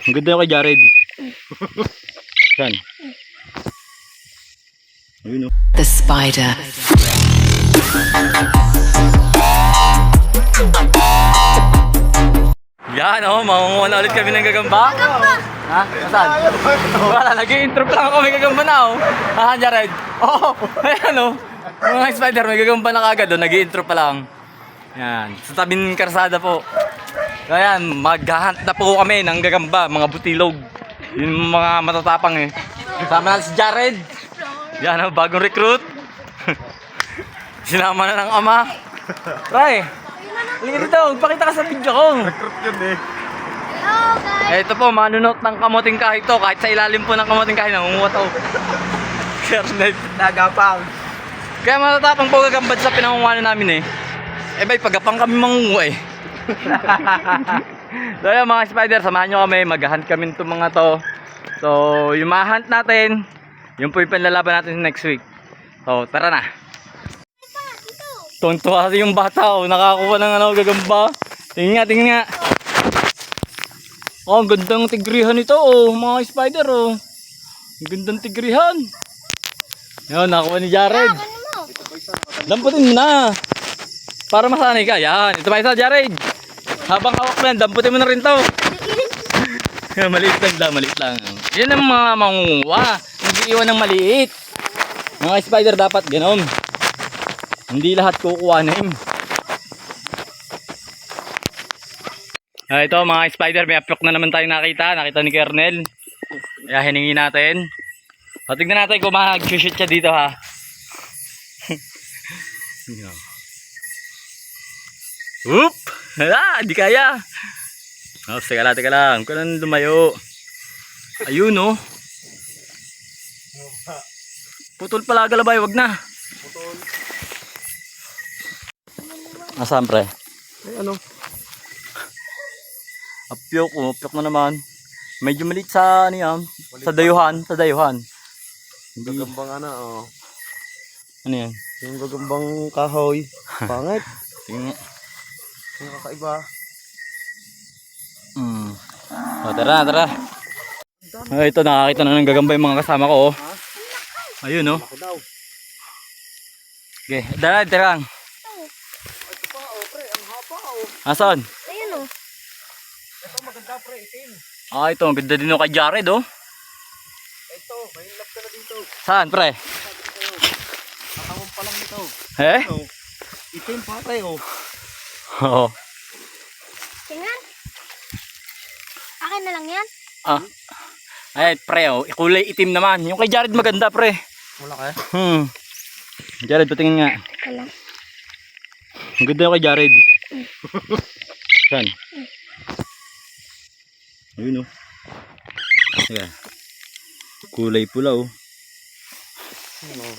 Ang ganda yung kay Jared. Saan? Ayun o. The spider. Yan o, mangunguha na ulit kami ng gagamba. Ha? Saan? Wala, nag-i-intro pa lang ako, may gagamba na o. Ha, Jared? Oo, ayan o. Mga spider, may gagamba na kagad o, nag-i-intro pa lang. Yan, sa tabing karsada po. Ayan, maghahunt na po kami ng gagamba, mga butilog. Yung mga matatapang eh. Kasama na si Jared. Yan o, bagong recruit. Sinama na ng ama. Ray, halika dito, magpakita ka sa video ko. Recruit yun eh. Hello guys! Ito po, manunot ng kamuting kahoy to. Kahit sa ilalim po ng kamuting kahoy, nangunguha to. Kernel. Nagapang. Kaya matatapang po gagambad sa pinangunguha namin eh. Eh bay, pagapang kami mangunguha eh. So yun mga spider, samahan nyo kami. Mag-hunt kami itong mga to. So yung ma-hunt natin, yung po yung panlalaban natin next week. So tara na. Tontuwa kasi yung bata oh, nakakuha ng ano, gagamba. Tingin nga. Oh, ang gandang tigrihan ito oh, mga spider oh. Ang gandang tigrihan. Yan, nakuha ni Jared. Damputin mo na. Para masanay ka. Yan, ito pa isa Jared. Habang hawak mo yan, damputin mo na rin to. Maliit lang. Yan ang mga mangunguha. Nag-iiwan ng maliit. Mga spider dapat ganon. Hindi lahat kukuhanin. Ito mga spider, may uplock na naman tayo nakita. Nakita ni Kernel. Kaya hiningi natin. So, tignan natin kung mag-shoot siya dito ha. Oop! Di kaya. Oh, teka lang. Kung ano lumayo. Ayun oh. Putol pala galabay, wag na. Putol. Nasaan pre? Ay ano? Apyok na naman. Medyo maliit sa ano yan, sa dayuhan. Gagambang ano oh. Ano yan? Yung gagambang kahoy. Pangit. Tingnan. Yung kakaiba. O, tara. Ito, nakakita na ng gagamba yung mga kasama ko oh. Ayun oh. Ako daw. Okay, tara. Ito pa oh pre, ang haba oh. Asan? Ayun o. Ito maganda pre, itim. Ito, ang ganda din oh kay Jared oh. Ito, may love ka na dito. Saan pre? Nakawang pa lang ito. Eh? Oh. Itim pa pre oh. Oo. Tingnan. Akin na lang yan. Ay, pre oh, kulay itim naman. Yung kay Jared maganda pre. Wala kaya? Jared, patingin nga. Wala. Ang ganda yung kay Jared. Saan? Ayun oh. Ayan. Kulay pula oh.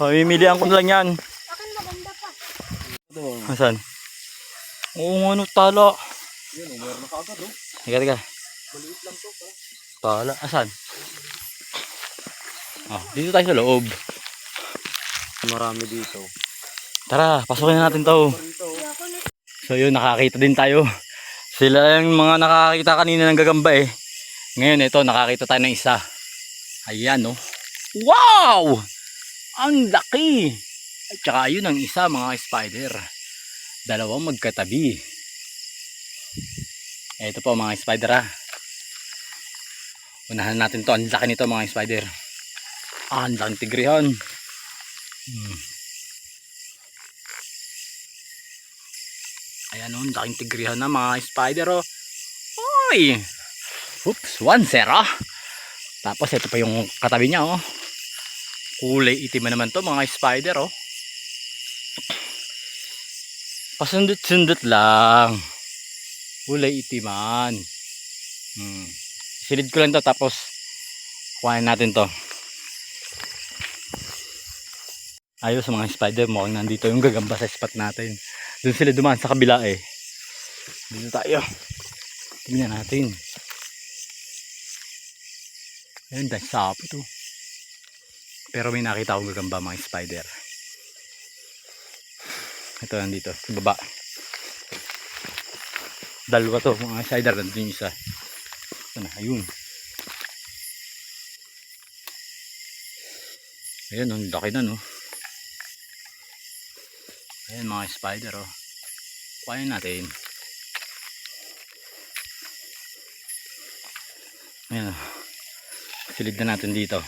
Pamimilihan ko na lang yan. Akin maganda pa. Ito. Saan? Oo nga no, tala. Yun oh, meron na kaagad oh. Teka. Maliit lang to pa. Tala. Asan? Dito tayo sa loob. Marami dito. Tara, pasukin na natin to. So yun, nakakita din tayo. Sila yung mga nakakita kanina ng gagamba eh. Ngayon ito, nakakita tayo ng isa. Ayan oh. Wow! Ang laki! At saka yun ang isa mga spider. Dalawang magkatabi. Ito po mga spider ha. Unahan natin to. Ang laki nito mga spider. Ang laking tigrihan. Ayan o, laking tigrihan na mga spider o. Oy! Oops, 1-0. Tapos ito pa yung katabi niya o. Kulay itim naman to mga spider o. Pasundot-sundot lang. Kulay itiman. Silid ko lang to tapos kuhain natin to. Ayos mga spider, mukhang nandito yung gagamba sa spot natin. Doon sila dumaan sa kabila eh. Dito tayo. Tingnan natin. Ayun, dahil sapo to. Pero may nakita akong gagamba mga spider. Ito nandito, sa baba. Dalawa to mga spider, nandito yung isa. Ito na, ayun. Ayan, ang laki na no. Ayan mga spider oh. Kuhain natin. Ayan oh. Silid na natin dito.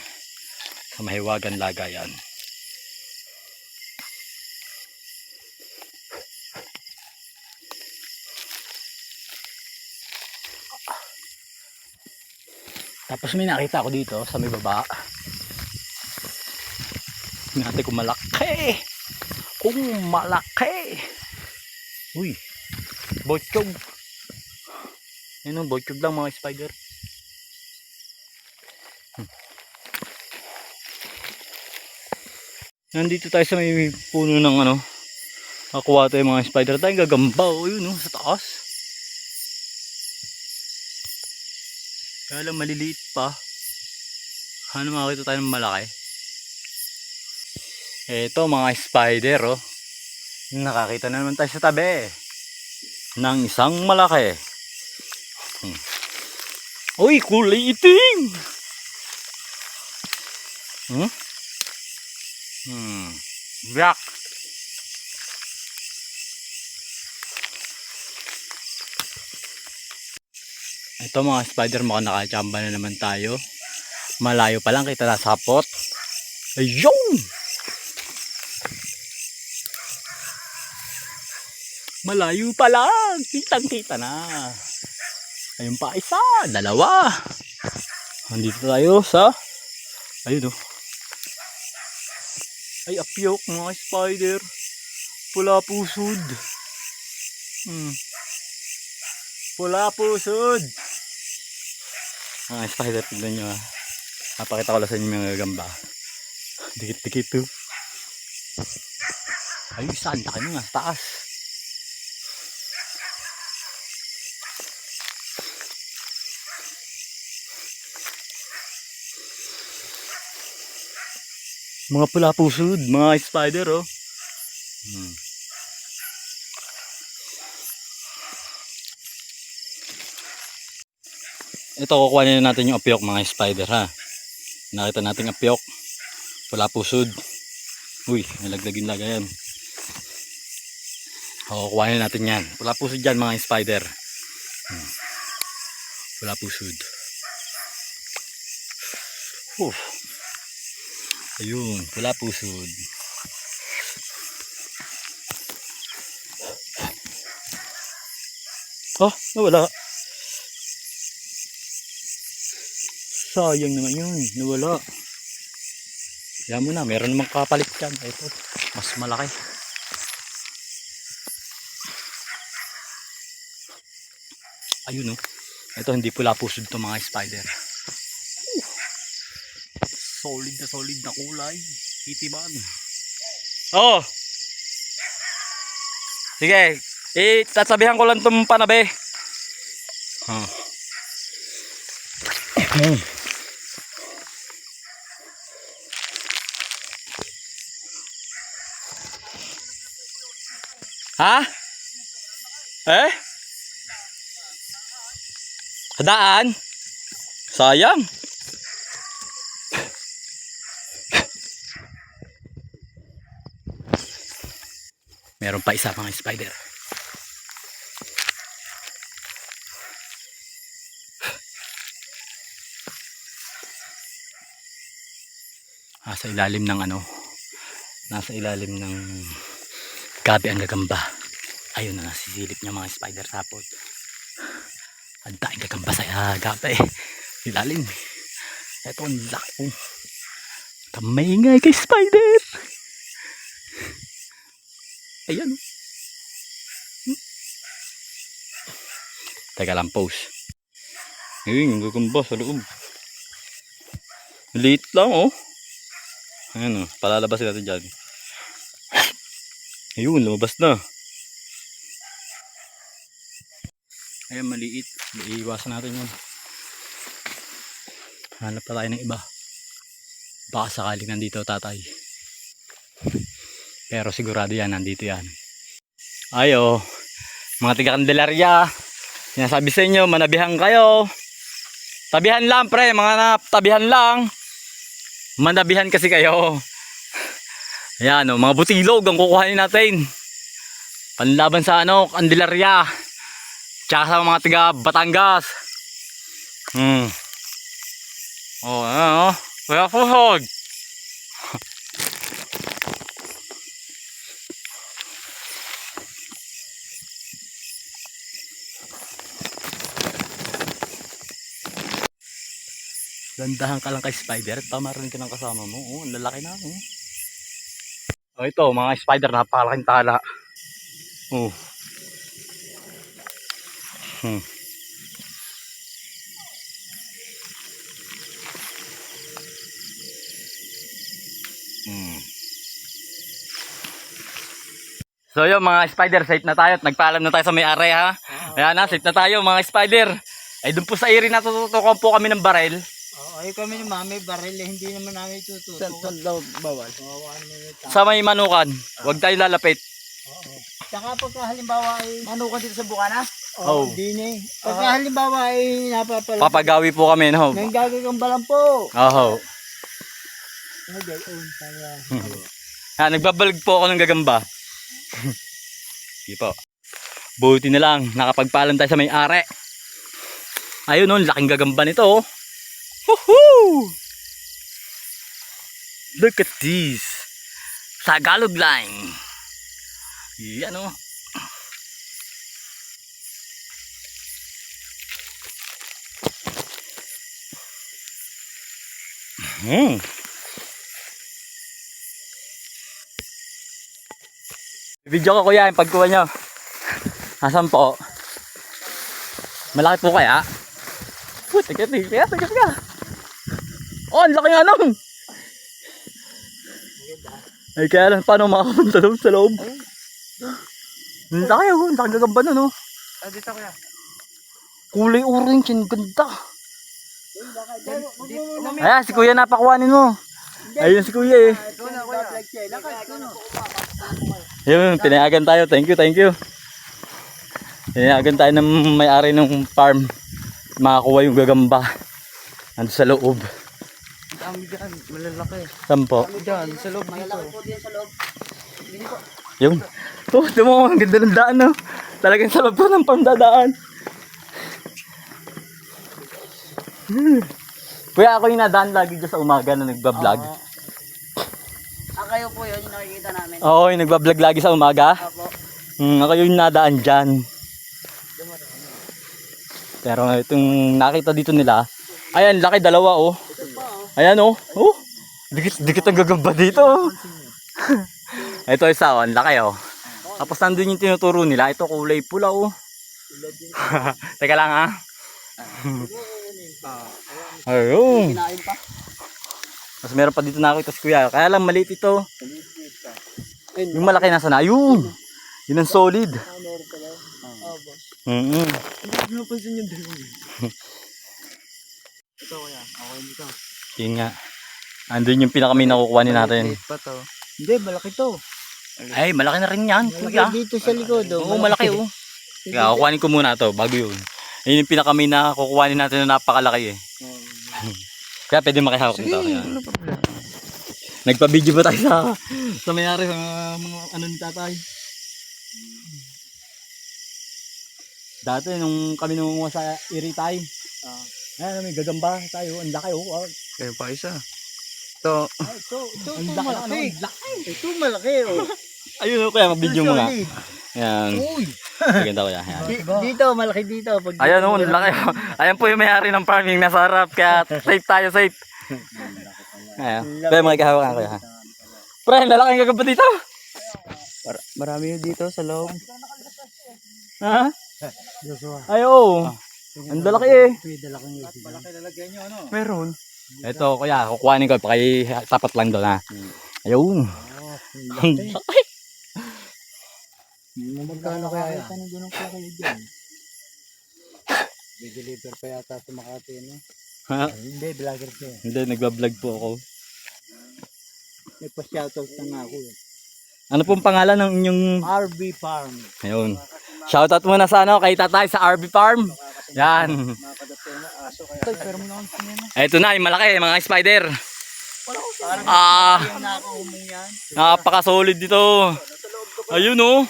Sa mahiwagan lagayan. Tapos may nakita ako dito sa may baba. Tingnan natin kung malaki. Kung malaki. Uy. Botchog. Yan o, botchog lang mga spider. Nandito tayo sa may puno ng ano. Nakuha tayo mga spider. Tayong gagamba. O yun o, sa taas. Kaya lang maliliit pa. Ano makakita tayo ng malaki? Eto mga spider oh. Nakakita na naman tayo sa tabi ng isang malaki. Uy, kulay itim. Black. Ito mga spider, mukhang nakachamba na naman tayo. Malayo pa lang kita na sapot. Ayun! Malayo pa lang, kitang kita na. Ayun pa isa, dalawa. Nandito tayo sa ayun oh. Ay apyok mga spider. Pula pusod. Pula pusod. Mga spider, tignan nyo ha. Napakita ko lang sa inyo mga gagamba. Dikit-dikit oh. Ay isa, laki mo nga sa taas. Mga pula pusod, mga spider oh. Ito kukuha na natin yung apyok mga spider ha. Nakita natin apyok, pula pusod. Uy, nalaglag yung lagayan. Kukuha na natin yan. Pula pusod dyan mga spider. Pula pusod. Ayun, pula pusod. Oh, nawala. Sayang naman yun, nawala. Kaya mo na, meron namang kapalit dyan. Ito, mas malaki. Ayun oh. Ito hindi pula pusod to mga spider. Solid na kulay. Itiban. Oh. Sige, tatabihan ko lang itong panabe. Ha? Eh? Daan? Sayang. Meron pa isa mga spider. Nasa ilalim ng ano? Nasa ilalim ng gabi ang gagamba. Ayun na, nasisilip niya mga spider sapot. Ang daing gagamba sa gabi. Ilalim. Ito ang laki. Kamay nga kay spider. Ayan. Teka lang, pause. Ayun, yung gagamba sa loob. Liit lang oh. Ayan oh, palalabas natin dyan. Ayun, lumabas na. Ayan, maliit. Iiwasan natin yun. Hanap pa tayo ng iba. Baka sakaling nandito tatay. Pero sigurado yan, nandito yan. Ayo, mga tiga Candelaria. Sinasabi sa inyo, manabihan kayo. Tabihan lang pre, mga tabihan lang. Manabihan kasi kayo. Ayan, oh, mga butilog ang kukuhanin natin. Panlaban sa ano, Candelaria. Tsaka sa mga tiga Batangas. Oh, ayan, oh. Kaya pusog. Dandahan ka lang kay Spider at pamarin ka ng kasama mo. Oh, ang lalaki na. Oh. Oh, ito, mga spider, napakalaking tala. Oh. So yun mga spider, safe na tayo at nagpaalam na tayo sa may area ha. Ayan na, safe na tayo mga spider. Ay doon po sa area na tututukan po kami ng baril. Ay kami ni Mami, baril eh, hindi naman namin tututo. Saan daw bawal? Sa may manukan, huwag tayo lalapit. Saka pagka halimbawa ay... Manukan dito sa Bukana? Oh. Hindi na eh. Pagka halimbawa ay napapala... Papagawi po kami no. Nang gagagambalan po. Oh. Nagayon para... Nagbabalag po ako ng gagamba. Sige po. Buti na lang, nakapagpaalam tayo sa may are. Ayun oh, laking gagamba nito oh. Woohoo! Look at this. Tagalog line. Yan oh. Video ko kuya yung pagkuha nyo. Asan po? Malaki po kaya? Tiga. Oh, ang laki nga nung. Ay kaya lang paano makapunta doon sa loob? Ang laki oh, ang laki gagamba nun oh. Dito kaya. Kulay orange, ang ganda. Ayan, si kuya napakuhanin mo. Ayun si kuya eh. Yun, pinayagan tayo. Thank you. Pinayagan tayo ng may-ari ng farm. Makakuha yung gagamba. Nandun sa loob. Ang dami dyan, malalaki. Saan po? Dyan, sa loob dito. Malalaki po din sa loob. Yung. Oh, di mo, ang ganda ng daan no. Talagang sa loob ko ng farm dadaan. Kuya, ako yung nadaan lagi dyan sa umaga na nagbablog. Kayo po yun, yung nakikita namin. Oo, yung nagbablog lagi sa umaga. Opo. Ako yung nadaan dyan. Pero itong nakita dito nila, ayan, laki dalawa oh. Ayan oh. Oh, dikit ang gagamba dito oh. Ito isa oh, ang laki oh. Tapos nandun yung tinuturo nila, ito kulay pula oh. Teka lang ha. Ayun. Kinain pa. Mas meron pa dito nakita si kuya. Kaya lang maliit ito. Yung malaki nasa na. Ayun. Yun ang solid. Hindi ko napansin yung dalawa. Ito kaya, ako dito. Yun nga. Andun yung pinaka may nakukuhanin natin. Liit pa to. Hindi, malaki to. Ay, malaki na rin yan, kuya. Dito sa likod oh. Oo, malaki oh. Kaya kukuhanin ko muna to bago yun. Yun yung pinaka may nakukuhanin natin na napakalaki eh. Kaya pwede makihawak nito. Ano pa pala? Nagpa-video ba tayo sa mayari sa mga ano ni tatay? Dati nung kami nangunguha sa Iritay. Ayan, may gagamba tayo. Ang laki oh. Kaya pa isa. Ito. Ito Ang laki. malaki. Ito malaki oh. Ayun oh, kaya mag-video mo nga. Solid. Ayan. Uy. Maganda ko yan. Ayan. Dito, malaki dito. Pag Ayan oh, ang laki oh. Ayan po yung may-ari ng farming nasa harap. Kaya safe tayo, safe. Ayan. Kaya makikahawakan ko yan. Pre, lalaking gagamba dito. Marami yung dito sa loob. Ha? Ay oo. Ang lalaki eh. malaki lalagyan nyo ano. Meron. Ito kuya, kukuhanin ko. Pakay sapat lang doon ha. Ayun. Ang laki. Magkano kaya yan? Ano ganun pala kayo dyan? May-deliver pa yata sa Makati no? Ha? Hindi, vlogger ko. Hindi, nagbablog po ako. Nagpa-shoutout na nga ako. Ano pong pangalan ng inyong... RB Farm. Ayun. Shoutout muna sa ano, kay tatay sa RB Farm. Yan. Makakadating na aso kaya. Pero mo naman sinina. Ito na, yung malaki, mga spider. Wala ko Yung nakaumong yan. Napaka-solid dito. Ayun oh.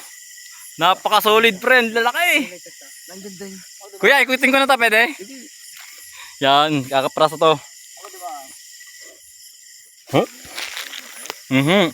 Napaka-solid friend, lalaki. Nandun doon. Kuya, ikutin ko na to, pwede? Yan, kakapraso to. Huh? Mhm.